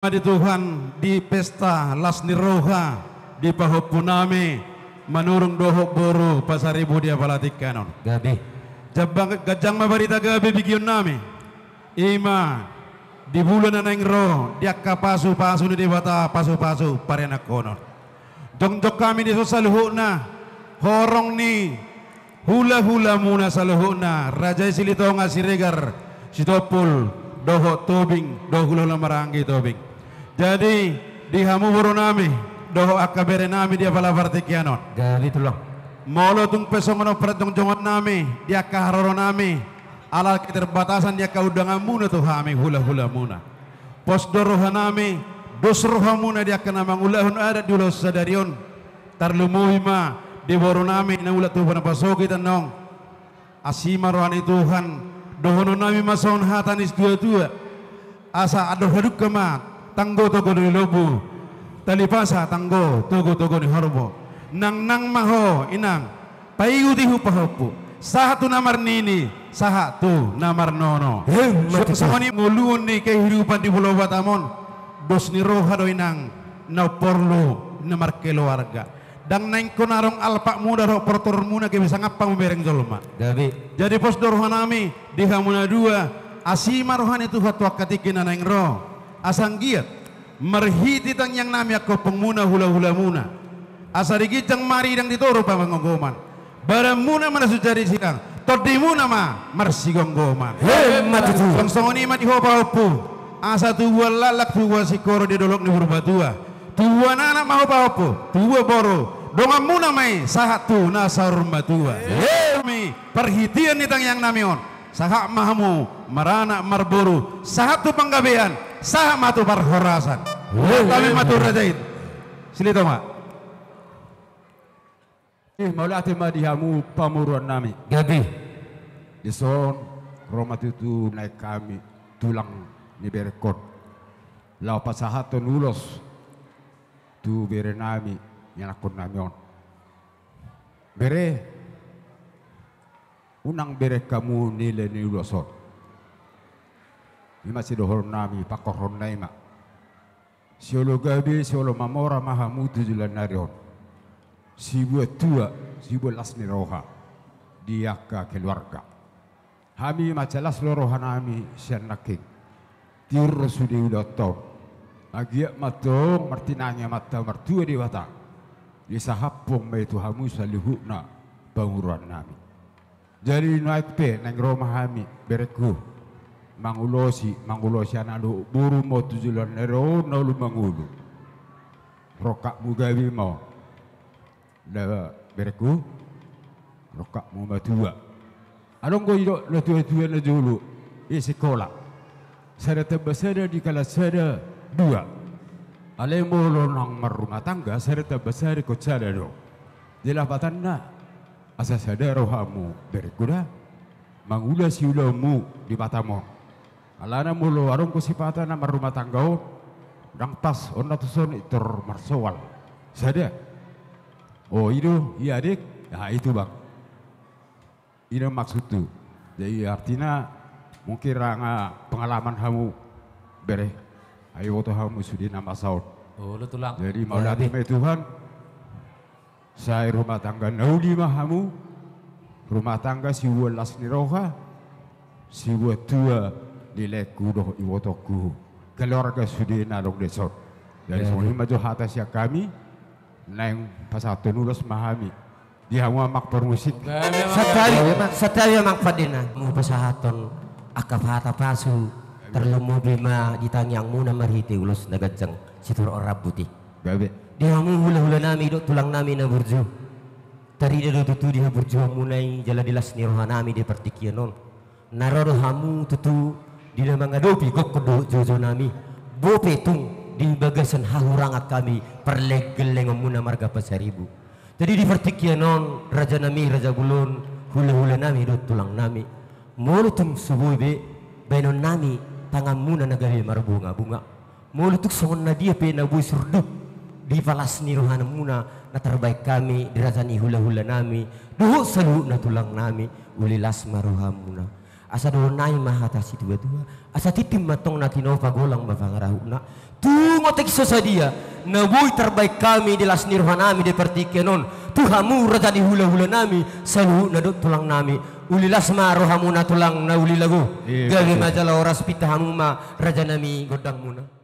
Di Tuhan di pesta Lasniroha di Pahopuname manurung dohok boru pasaribu dia palatikan gabi jabang gajang mabarita gabi bigion nami ima di bulan nang ro dia kapasu pasu ni dewata pasu parena konon jongjok kami di saluhuna horong ni hula muna saluhuna raja silitonga siregar sitopul dohok tobing dohulo lamaranggi tobing. Jadi di hamu buru nami doho akabere nami dia pala partikianon. gabi tulong Molo tung pesongono pratong jongot nami dia kaharoro nami alal keterbatasan dia kaudangan muna tuh hami hula muna. Pos doroha nami dosroha muna dia kena mangulahun ada di ulos sadarion tarlumuhima di buru nami na ulat tuh pada pasoki tanong asima rohani Tuhan dohono nami mason hatanis dua asa adoh haduk kemat tanggo togo di lobu talipasa tanggo togo ni horbo nang maho inang paigu di hupahopu sahatu namar nini sahatu namar nono semua nguluun ni kehidupan di Pulau Batamon dos ni roha do inang na porlo namar keluarga dan nang konarong alpak muda ro portor muna ke bisa ngapa membereng jolma jadi pos dorohanami di hamuna dua asima rohani tu fatwa katikin nang roh asang giat merhiti tang yang nami ako pengmuna hula muna asarigi jang mari dang ditoro pa mangogoman bara muna mana sujari sidang todi muna ma marsigonggoman matutu langsongoni ma dihopa hopu asa tuwa lalak tuwa sikoro di dolok ni berbatua tuwa nana ma hopa hopu tuwa boro donga muna mai sahatu nasar matua mi perhitian ni tang yang nami on sahak mahamu marana marburu sahatu panggabean sah matu parhorasan kami matu rajait silito ma maulati madihamu pamuruan nami gabi dison romat itu naik kami tulang ni berekot lau pasahaton ulos tu bere nami yang akon namion bere unang bere kamu nilai ni ulosot ini masih dohor nami pakoron naima siolo gabi siolo mamora mahamutu julan narion si buat tua si buat Lasniroha dia ke keluarga kami macalas lorohan nami sian naking tiur sudi udah tahun agia matong martinanya mata mertua di wata di sahapong mai tu hamu salihuna banguran nami jadi naik pe nang rumah kami bereku mangulosi anado buru mo tujulan nero nalu mangulu rokak mugawi mau da bereku rokak mu matua adong go ido na tua na dulu sekolah sada tabasada di kala sada dua ale molo nang marumah tangga sada tabasada ko sada do dilapatan na asa sada rohamu bereku da mangula siulamu di Batamon alana mulu arung kusipata nama rumah tanggau dang tas onna tuson itor marsowal sada oh itu iya adik ya itu bang ini maksud tu jadi artinya mungkin ranga pengalaman kamu bere ayo waktu kamu sudah nama saud oh lu tulang jadi mau latih Tuhan saya rumah tangga naudi mahamu rumah tangga si Lasniroha si tua dileku doh iwotoku keluarga sudi nalong desot dari semua maju hata siak kami nang pasatu nulos mahami dia mak permusik sataya mak padina mu pasahaton akap hata pasu terlemu bima ditanyang muna marhiti ulos nagajang situr orab putih gabe dia mu hula nami do tulang nami na burju tari do tutu dia burju munai jala di Lasniroha nami di partikianon naroro hamu tutu di nama ngadopi kok kudu jojo nami bope tung di bagasan hahurangat kami perlegeleng muna marga pasaribu jadi di partikianon raja nami raja gulun hula nami do tulang nami mulutung subuh be benon nami tangan muna nagawi marbunga mulutuk songon na dia pe na buy surdup di Lasniroha muna na terbaik kami dirasani hula nami duho salu na tulang nami uli Lasniroha muna asa donai mahatasi dua-dua asa titim matong natino pagolang mapangarahuna tungo tekso sadia nabui terbaik kami di las nirwanami di partikenon tuhamu raja di hula-hula nami salu nadut tulang nami ulilas ma rohamuna tulang na ulilago gage majala oras pitahamuma raja nami godang muna